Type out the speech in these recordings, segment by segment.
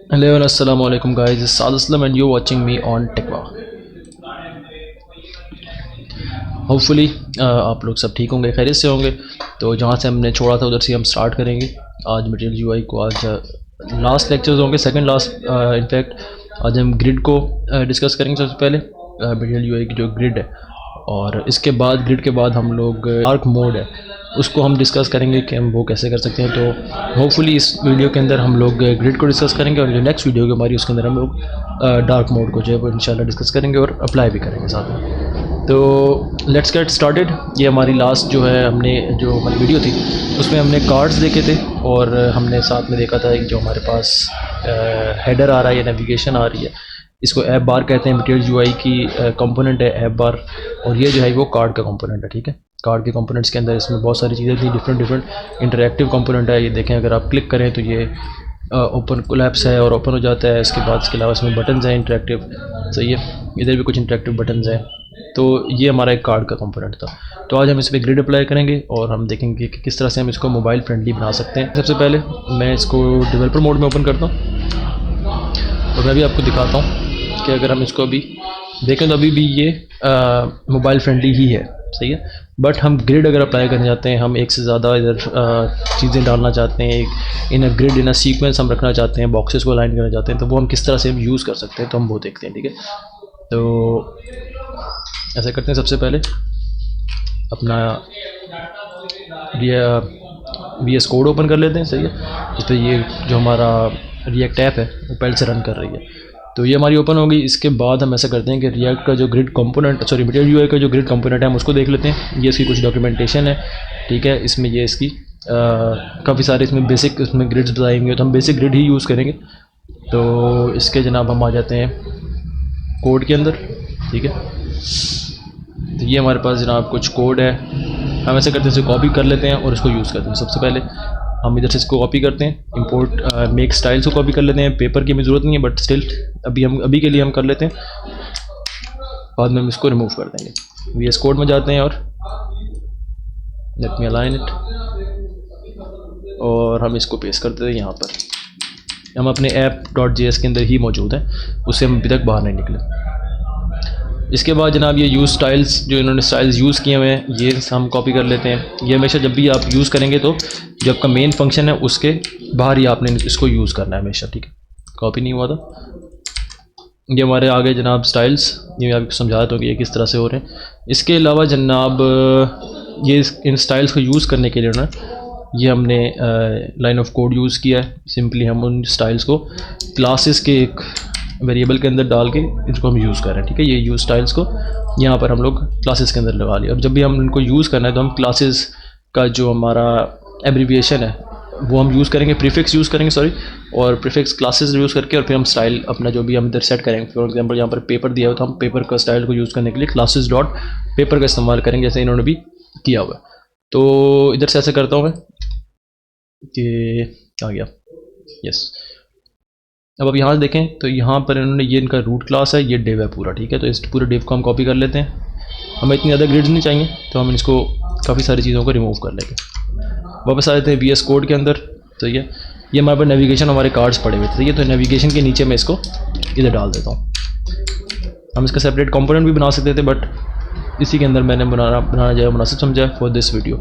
Hello and assalamu alaikum guys, this is Saad Aslam and you're watching me on Tekwa. Hopefully आप लोग सब ठीक होंगे, खैरियत से होंगे। तो जहाँ से हमने छोड़ा था उधर से हम स्टार्ट करेंगे आज मटेरियल यूआई को। आज लास्ट लेक्चर्स होंगे, सेकंड लास्ट इनफैक्ट। आज हम ग्रिड को डिस्कस करेंगे सबसे पहले, मटेरियल यूआई की जो ग्रिड है, और इसके बाद ग्रिड के बाद हम लोग डार्क मोड है उसको हम डिस्कस करेंगे कि हम वो कैसे कर सकते हैं। तो होपफुली इस वीडियो के अंदर हम लोग ग्रिड को डिस्कस करेंगे और जो नेक्स्ट वीडियो होगी हमारी उसके अंदर हम लोग डार्क मोड को जो है वो इंशाल्लाह डिस्कस करेंगे और अप्लाई भी करेंगे साथ में। तो लेट्स गेट स्टार्टेड। ये हमारी लास्ट जो है, हमने जो हमारी वीडियो थी उसमें हमने कार्ड्स देखे थे और हमने साथ में देखा था एक जो हमारे पास हेडर आ रहा है या नेविगेशन आ रही है, इसको ऐप बार कहते हैं। मटेरियल यूआई की कंपोनेंट है ऐप बार, और ये जो है वो कार्ड का कंपोनेंट है। ठीक है, कार्ड के कंपोनेंट्स के अंदर इसमें बहुत सारी चीज़ें थी, डिफरेंट इंटरैक्टिव कंपोनेंट है। ये देखें, अगर आप क्लिक करें तो ये ओपन कोलैप्स है और ओपन हो जाता है। इसके बाद इसके अलावा इसमें बटन्स हैं इंटरैक्टिव, सही है, इधर भी कुछ इंटरैक्टिव बटन्स हैं। तो ये हमारा एक कार्ड का कंपोनेंट था। तो आज हम इस पर ग्रिड अप्लाई करेंगे और हम देखेंगे कि किस तरह से हम इसको मोबाइल फ्रेंडली बना सकते हैं। सबसे पहले मैं इसको डेवलपर मोड में ओपन करता हूँ और मैं भी आपको दिखाता हूँ कि अगर हम इसको अभी देखें तो अभी भी ये मोबाइल फ्रेंडली ही है, सही है। बट हम ग्रिड अगर अप्लाई करना चाहते हैं, हम एक से ज़्यादा इधर चीज़ें डालना चाहते हैं, एक इन अ ग्रिड इन अ सीक्वेंस हम रखना चाहते हैं, बॉक्सेस को अलाइन करना चाहते हैं, तो वो हम किस तरह से हम यूज़ कर सकते हैं, तो हम वो देखते हैं। ठीक है, तो ऐसा करते हैं। सबसे पहले अपना VS कोड ओपन कर लेते हैं, सही है। इस पर ये जो हमारा रिएक्ट ऐप है वो पहले से रन कर रही है, तो ये हमारी ओपन होगी। इसके बाद हम ऐसा करते हैं कि रिएक्ट का जो grid component, sorry material UI का जो ग्रिड कंपोनेंट है हम उसको देख लेते हैं। ये इसकी कुछ डॉक्यूमेंटेशन है, ठीक है। इसमें ये इसकी काफ़ी सारे इसमें बेसिक इसमें ग्रिड्स बताएंगे, तो हम बेसिक ग्रिड ही यूज़ करेंगे। तो इसके जनाब हम आ जाते हैं कोड के अंदर, ठीक है। तो ये हमारे पास जनाब कुछ कोड है, हम ऐसे करते हैं इसे कॉपी कर लेते हैं और इसको यूज़ करते हैं। सबसे पहले हम इधर से इसको कॉपी करते हैं, इंपोर्ट मेक स्टाइल्स को कॉपी कर लेते हैं। पेपर की हमें ज़रूरत नहीं है, बट स्टिल अभी के लिए हम कर लेते हैं, बाद में हम इसको रिमूव कर देंगे। VS कोड में जाते हैं और लेट मी अलाइन इट, और हम इसको पेस्ट कर देते हैं यहाँ पर। हम अपने app.js के अंदर ही मौजूद हैं, उससे हम अभी तक बाहर नहीं निकले। इसके बाद जनाब ये यूज़ स्टाइल्स, जो इन्होंने स्टाइल्स यूज़ किए हुए हैं, ये हम कॉपी कर लेते हैं। ये हमेशा जब भी आप यूज़ करेंगे तो जो आपका मेन फंक्शन है उसके बाहर ही आपने इसको यूज़ करना है हमेशा, ठीक है। कॉपी नहीं हुआ था। ये हमारे आगे जनाब स्टाइल्स, ये मैं आपको समझा देता हूँ कि ये किस तरह से हो रहे हैं। इसके अलावा जनाब ये इन स्टाइल्स को यूज़ करने के लिए ना, ये हमने लाइन ऑफ कोड यूज़ किया है। सिंपली हम उन स्टाइल्स को क्लासेस के एक वेरिएबल के अंदर डाल के इसको हम यूज़ कर रहे हैं, ठीक है। ये यूज़ स्टाइल्स को यहाँ पर हम लोग क्लासेस के अंदर लगा लिया। अब जब भी हम इनको यूज़ करना है तो हम क्लासेस का जो हमारा एब्रीविएशन है वो हम यूज़ करेंगे, प्रीफिक्स यूज़ करेंगे, सॉरी, और प्रीफिक्स क्लासेस यूज़ करके, और फिर हम स्टाइल अपना जो भी हम इधर सेट करेंगे। फॉर एग्जांपल यहाँ पर पेपर दिया हुआ, तो हम पेपर का स्टाइल को यूज़ करने के लिए क्लासेस डॉट पेपर का इस्तेमाल करेंगे, जैसे इन्होंने भी किया हुआ। तो इधर से ऐसे करता हूँ मैं कि आ गया, यस। अब यहाँ देखें तो यहाँ पर इन्होंने, ये इनका रूट क्लास है, ये डिव है पूरा, ठीक है। तो इस पूरे डिव को हम कॉपी कर लेते हैं। हमें इतनी ज़्यादा ग्रिड्स नहीं चाहिए, तो हम इसको काफ़ी सारी चीज़ों को रिमूव कर लेंगे। वापस आ जाते हैं VS कोड के अंदर, तो ये हमारे पास नेविगेशन, हमारे कार्ड्स पड़े हुए थे, ठीक है। तो नेविगेशन के नीचे मैं इसको इधर डाल देता हूँ। हम इसका सेपरेट कंपोनेंट भी बना सकते थे, बट इसी के अंदर मैंने बनाना जो मुनासिब समझा फॉर दिस वीडियो।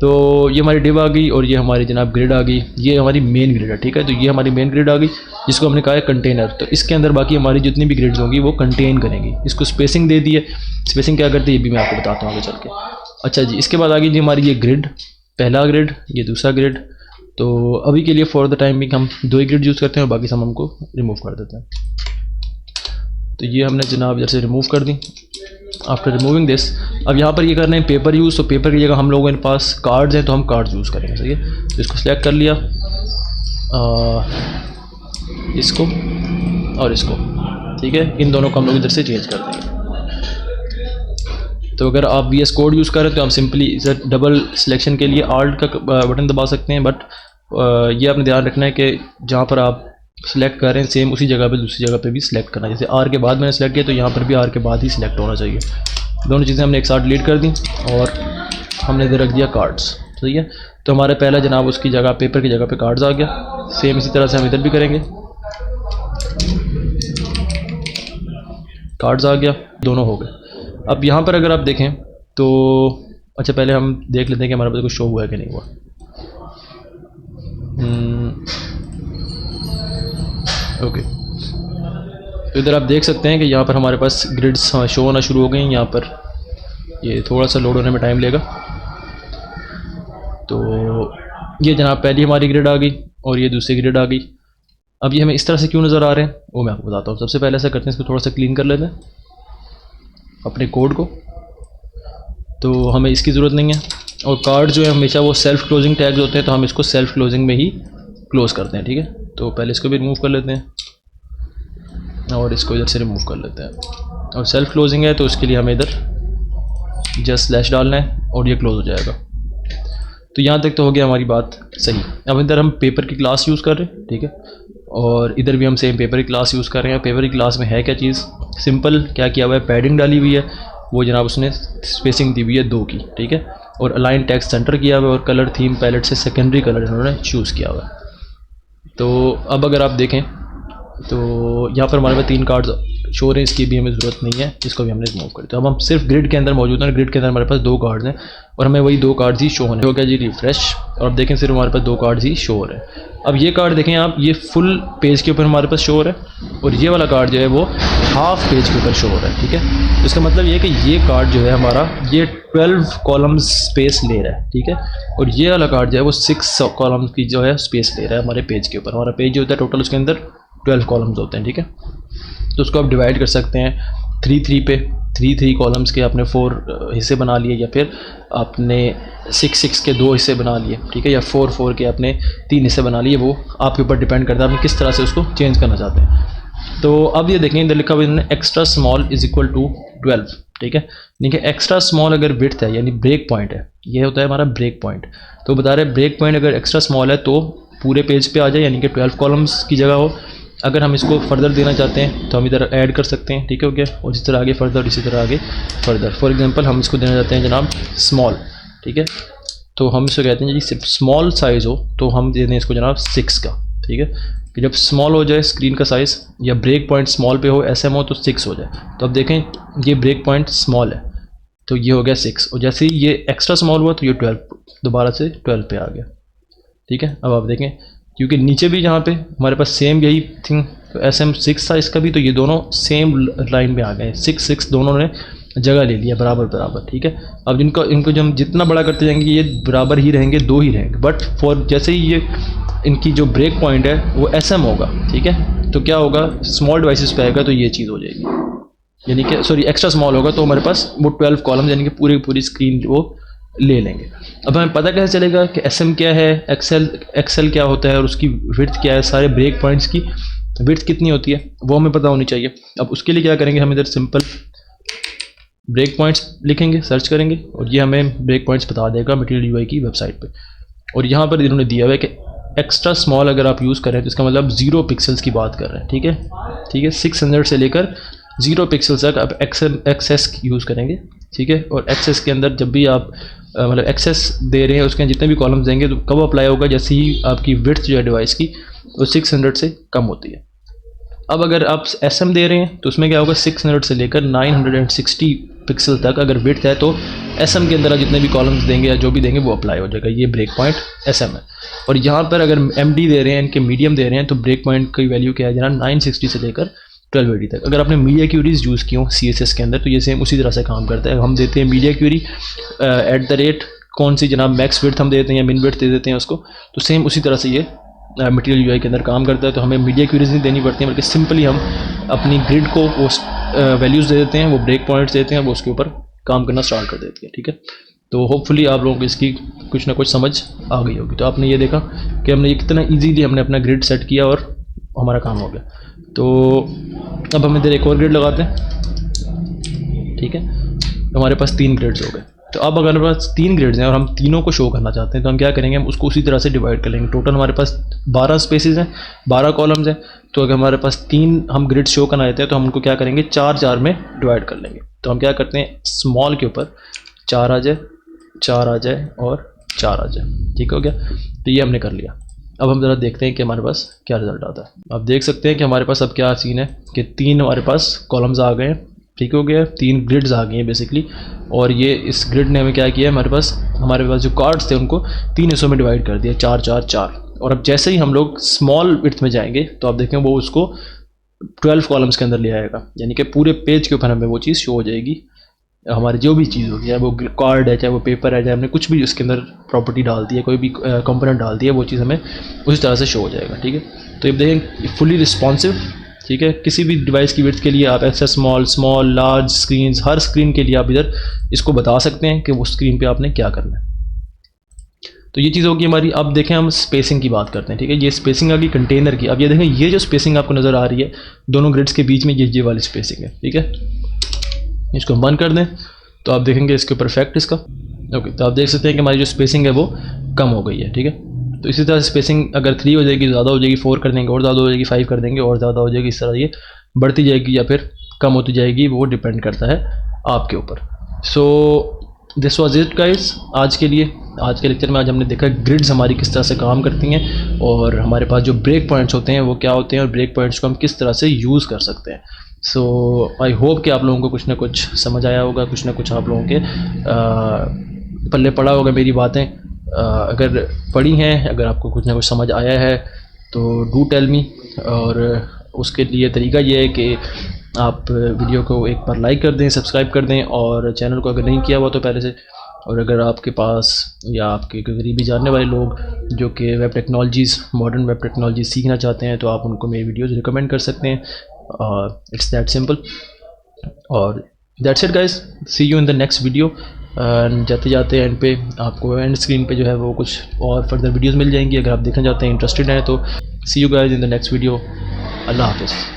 तो ये हमारी डिव आ गई और ये हमारी जनाब ग्रिड आ गई। ये हमारी मेन ग्रिड है, ठीक है। तो ये हमारी मेन ग्रिड आ गई, जिसको हमने कहा है कंटेनर। तो इसके अंदर बाकी हमारी जितनी भी ग्रिड्स होंगी वो कंटेन करेंगी। इसको स्पेसिंग दे दी है। स्पेसिंग क्या करती है ये भी मैं आपको बताता हूँ आगे चल के। अच्छा जी, इसके बाद आ गई जी हमारी ये ग्रिड, पहला ग्रिड, ये दूसरा ग्रिड। तो अभी के लिए फॉर द टाइम भी हम 2 ही ग्रिड यूज़ करते हैं और बाकी सब हमको रिमूव कर देते हैं। तो ये हमने जनाब इधर से रिमूव कर दी। आफ्टर रिमूविंग दिस, अब यहाँ पर ये कर रहे हैं पेपर यूज़, तो पेपर की जगह हम लोगों के पास कार्ड्स हैं, तो हम कार्ड्स यूज़ करेंगे, सही है। तो इसको सिलेक्ट कर लिया, इसको और इसको, ठीक है। इन दोनों को हम लोग इधर से चेंज कर देंगे। तो अगर आप VS कोड यूज़ करें तो आप सिंपली इसे डबल सिलेक्शन के लिए आल्ट का बटन दबा सकते हैं, बट ये आपने ध्यान रखना है कि जहाँ पर आप सिलेक्ट करें सेम उसी जगह पे दूसरी जगह पे भी सिलेक्ट करना है। जैसे R के बाद मैंने सेलेक्ट किया तो यहाँ पर भी R के बाद ही सिलेक्ट होना चाहिए। दोनों चीज़ें हमने एक साथ डिलीट कर दी और हमने इधर रख दिया कार्ड्स, ठीक है। तो हमारे पहला जनाब उसकी जगह पेपर की जगह पे कार्ड्स आ गया। सेम इसी तरह से हम इधर भी करेंगे। कार्ड्स आ गया, दोनों हो गए। अब यहाँ पर अगर आप देखें तो अच्छा पहले हम देख लेते हैं कि हमारे पास कुछ शो हुआ है कि नहीं हुआ। ओके, तो इधर आप देख सकते हैं कि यहाँ पर हमारे पास ग्रिड्स शो होना शुरू हो गई। यहाँ पर ये थोड़ा सा लोड होने में टाइम लेगा। तो ये जनाब पहली हमारी ग्रिड आ गई और ये दूसरी ग्रिड आ गई। अब ये हमें इस तरह से क्यों नज़र आ रहे हैं वो मैं आपको बताता हूँ। सबसे पहले ऐसा करते हैं, इसको थोड़ा सा क्लीन कर लेते हैं अपने कोड को, तो हमें इसकी ज़रूरत नहीं है। और कार्ड जो है हमेशा वो सेल्फ़ क्लोजिंग टैग्स होते हैं, तो हम इसको सेल्फ़ क्लोजिंग में ही क्लोज़ करते हैं, ठीक है। तो पहले इसको भी रिमूव कर लेते हैं और इसको इधर से रिमूव कर लेते हैं। और सेल्फ़ क्लोजिंग है तो उसके लिए हमें इधर जस्ट स्लैश डालना है और ये क्लोज़ हो जाएगा। तो यहाँ तक तो हो गया हमारी बात सही। अब इधर हम पेपर की क्लास यूज़ कर रहे हैं, ठीक है, और इधर भी हम सेम पेपर की क्लास यूज़ कर रहे हैं। पेपर की क्लास में है क्या चीज़, सिंपल क्या किया हुआ है, पैडिंग डाली हुई है, वो जनाब उसने स्पेसिंग दी हुई है 2 की, ठीक है, और अलाइन टेक्स्ट सेंटर किया हुआ है और कलर थीम पैलेट से सेकेंडरी कलर इन्होंने चूज़ किया हुआ है। तो अब अगर आप देखें तो यहाँ पर हमारे पास 3 कार्ड्स शो हो रहे हैं, इसकी भी हमें ज़रूरत नहीं है, इसको भी हमने रिमूव कर दिया। तो अब हम सिर्फ ग्रिड के अंदर मौजूद हैं। ग्रिड के अंदर हमारे पास 2 कार्ड्स हैं और हमें वही 2 कार्ड्स ही शो होने। हो गया जी रिफ्रेश, और अब देखें सिर्फ हमारे पास 2 कार्ड्स ही शो हो रहे हैं। अब ये कार्ड देखें आप, ये फुल पेज के ऊपर हमारे पास शो हो रहा है और ये वाला कार्ड जो है वो हाफ पेज के ऊपर शो हो रहा है, ठीक है। तो इसका मतलब ये है कि ये कार्ड जो है हमारा ये 12 कॉलम्स स्पेस ले रहा है, ठीक है, और ये वाला कार्ड जो है वो 6 कॉलम्स की जो है स्पेस ले रहा है हमारे पेज के ऊपर। हमारा पेज जो होता है टोटल उसके अंदर 12 कॉलम्स होते हैं, ठीक है। तो उसको आप डिवाइड कर सकते हैं 3 पे, 3 कॉलम्स के आपने 4 हिस्से बना लिए, या फिर आपने 6 के 2 हिस्से बना लिए, ठीक है, या 4 के आपने 3 हिस्से बना लिए। वो आपके ऊपर डिपेंड करता है आप किस तरह से उसको चेंज करना चाहते हैं। तो अब ये देखें इधर लिखा हुआ है extra small is equal to 12, ठीक है। देखिए एक्स्ट्रा स्मॉल अगर विड्थ है यानी ब्रेक पॉइंट है, ये होता है हमारा ब्रेक पॉइंट। तो बता रहे ब्रेक पॉइंट अगर एक्स्ट्रा स्मॉल है तो पूरे पेज पे आ जाए, यानी कि 12 कॉलम्स की जगह हो। अगर हम इसको फर्दर देना चाहते हैं तो हम इधर ऐड कर सकते हैं, ठीक है, हो गया। और इसी तरह आगे फर्दर, इसी तरह आगे फर्दर। फॉर एग्जांपल हम इसको देना चाहते हैं जनाब स्मॉल, ठीक है, तो हम इसको कहते हैं जी सिर्फ स्मॉल साइज़ हो तो हम दे दें इसको जनाब 6 का, ठीक है, कि जब स्मॉल हो जाए स्क्रीन का साइज़ या ब्रेक पॉइंट स्मॉल पे हो, SM हो तो 6 हो जाए। तो अब देखें ये ब्रेक पॉइंट स्मॉल है तो ये हो गया 6, और जैसे ही ये एक्स्ट्रा स्मॉल हुआ तो ये 12 दोबारा से 12 पे आ गया, ठीक है। अब आप देखें क्योंकि नीचे भी जहाँ पे हमारे पास सेम यही थिंग SM 6 था इसका भी, तो ये दोनों सेम लाइन में आ गए, 6 दोनों ने जगह ले लिया बराबर बराबर, ठीक है। अब इनको जब हम जितना बड़ा करते जाएंगे ये बराबर ही रहेंगे, 2 ही रहेंगे, बट फॉर जैसे ही ये इनकी जो ब्रेक पॉइंट है वो SM होगा, ठीक है, तो क्या होगा स्मॉल डिवाइसेस पे आएगा तो ये चीज़ हो जाएगी, यानी कि सॉरी एक्स्ट्रा स्मॉल होगा तो हमारे पास वो 12 कॉलम यानी कि पूरी स्क्रीन वो ले लेंगे। अब हमें पता कैसे चलेगा कि SM क्या है, एक्सेल क्या होता है और उसकी विड्थ क्या है, सारे ब्रेक पॉइंट्स की विड्थ कितनी होती है वो हमें पता होनी चाहिए। अब उसके लिए क्या करेंगे, हम इधर सिंपल ब्रेक पॉइंट्स लिखेंगे, सर्च करेंगे और ये हमें ब्रेक पॉइंट्स बता देगा मटेरियल UI की वेबसाइट पे। और यहाँ पर इन्होंने दिया हुआ है कि एक्स्ट्रा स्मॉल अगर आप यूज़ करें तो इसका मतलब 0 पिक्सल्स की बात कर रहे हैं, ठीक है, ठीक है, 600 से लेकर 0 पिक्सल्स तक आप एक्सेस यूज़ करेंगे, ठीक है। और एक्सेस के अंदर जब भी आप मतलब एक्सेस दे रहे हैं उसके जितने भी कॉलम्स देंगे तो कब अप्लाई होगा, जैसे ही आपकी विड्थ जो है डिवाइस की वो 600 से कम होती है। अब अगर आप SM दे रहे हैं तो उसमें क्या होगा, 600 से लेकर 960 पिक्सल तक अगर विड्थ है तो SM के अंदर आप जितने भी कॉलम्स देंगे या जो भी देंगे वो अप्लाई हो जाएगा, ये ब्रेक पॉइंट SM है। और यहाँ पर अगर MD दे रहे हैं, इनके मीडियम दे रहे हैं तो ब्रेक पॉइंट की वैल्यू क्या है जनाब 960 से लेकर 1280 तक। अगर आपने मीडिया क्यूरीज यूज़ की हो CSS के अंदर तो ये सेम उसी तरह से काम करता है। हम देते हैं मीडिया क्यूरी @ कौन सी जनाब मैक्स विड्थ हम देते हैं या मिन विड्थ दे देते हैं उसको, तो सेम उसी तरह से ये मटेरियल UI के अंदर काम करता है। तो हमें मीडिया क्यूरीज नहीं देनी पड़ती हैं, बल्कि सिंपली हम अपनी ग्रिड को वो वैल्यूज़ दे देते हैं, वो ब्रेक पॉइंट्स देते हैं, वो उसके ऊपर काम करना स्टार्ट कर देती है, ठीक है। तो होपफुली आप लोगों को इसकी कुछ ना कुछ समझ आ गई होगी। तो आपने ये देखा कि हमने ये कितना ईजीली हमने अपना ग्रिड सेट किया और हमारा काम हो गया। तो अब हम इधर एक और ग्रिड लगाते हैं, ठीक है, तो हमारे पास 3 ग्रिड्स हो गए। तो अब अगर हमारे पास 3 ग्रिड्स हैं और हम तीनों को शो करना चाहते हैं तो हम क्या करेंगे, हम उसको उसी तरह से डिवाइड कर लेंगे। टोटल हमारे पास 12 स्पेसेस हैं, 12 कॉलम्स हैं, तो अगर हमारे पास 3 हम ग्रिड शो करना चाहते हैं तो हम उनको क्या करेंगे 4 में डिवाइड कर लेंगे। तो हम क्या करते हैं स्मॉल के ऊपर 4 आ जाए, 4 आ जाए और 4 आ जाए, ठीक हो गया। तो ये हमने कर लिया। अब हम ज़रा देखते हैं कि हमारे पास क्या रिज़ल्ट आता है। आप देख सकते हैं कि हमारे पास अब क्या सीन है कि 3 हमारे पास कॉलम्स आ गए हैं, ठीक हो गया, 3 ग्रिड्स आ गए हैं बेसिकली। और ये इस ग्रिड ने हमें क्या किया है, हमारे पास जो कार्ड्स थे उनको 3 हिस्सों में डिवाइड कर दिया, 4 4 4। और अब जैसे ही हम लोग स्मॉल विड्थ में जाएंगे तो आप देखें वो उसको 12 कॉलम्स के अंदर ले आएगा, यानी कि पूरे पेज के ऊपर हमें वो चीज़ शो हो जाएगी। हमारी जो भी चीज़ होगी, चाहे वो कार्ड है, चाहे वो पेपर है, चाहे हमने कुछ भी उसके अंदर प्रॉपर्टी डाल दी है, कोई भी कंपोनेंट डाल दिया है, वो चीज़ हमें उसी तरह से शो हो जाएगा, ठीक है। तो ये देखें फुली रिस्पॉन्सिव, ठीक है। किसी भी डिवाइस की विड्थ के लिए आप एक्सेस स्मॉल लार्ज स्क्रीन, हर स्क्रीन के लिए आप इधर इसको बता सकते हैं कि वो स्क्रीन पे आपने क्या करना है। तो ये चीज़ होगी हमारी। अब देखें हम स्पेसिंग की बात करते हैं, ठीक है। ये स्पेसिंग आ गई कंटेनर की। अब ये देखें ये जो स्पेसिंग आपको नज़र आ रही है दोनों ग्रिड्स के बीच में, ये वाली स्पेसिंग है, ठीक है। इसको हम बंद कर दें तो आप देखेंगे इसके ऊपर इफेक्ट इसका। ओके, तो आप देख सकते हैं कि हमारी जो स्पेसिंग है वो कम हो गई है, ठीक है। तो इसी तरह स्पेसिंग अगर 3 हो जाएगी ज़्यादा हो जाएगी, 4 कर देंगे और ज़्यादा हो जाएगी, 5 कर देंगे और ज़्यादा हो जाएगी। इस तरह ये बढ़ती जाएगी या फिर कम होती जाएगी, वो डिपेंड करता है आपके ऊपर। So this was it guys आज के लिए। आज के लेक्चर में आज हमने देखा ग्रिड्स हमारी किस तरह से काम करती हैं और हमारे पास जो ब्रेक पॉइंट्स होते हैं वो क्या होते हैं और ब्रेक पॉइंट्स को हम किस तरह से यूज़ कर सकते हैं। सो आई होप कि आप लोगों को कुछ ना कुछ समझ आया होगा, कुछ ना कुछ आप लोगों के पल्ले पड़ा होगा मेरी बातें। अगर पढ़ी हैं, अगर आपको कुछ ना कुछ समझ आया है तो डू टेल मी। और उसके लिए तरीका ये है कि आप वीडियो को एक बार लाइक कर दें, सब्सक्राइब कर दें और चैनल को अगर नहीं किया हुआ तो पहले से। और अगर आपके पास या आपके करीबी जानने वाले लोग जो कि web technologies, modern web technologies सीखना चाहते हैं तो आप उनको मेरी वीडियोज़ रिकमेंड कर सकते हैं। It's that simple. और that's it guys, see you in the next video. जाते जाते एंड पे आपको एंड स्क्रीन पे जो है वो कुछ और फर्दर वीडियोज़ मिल जाएंगी अगर आप देखना चाहते हैं, इंटरेस्टेड हैं तो। See you guys in the next video. अल्लाह हाफ़िज़।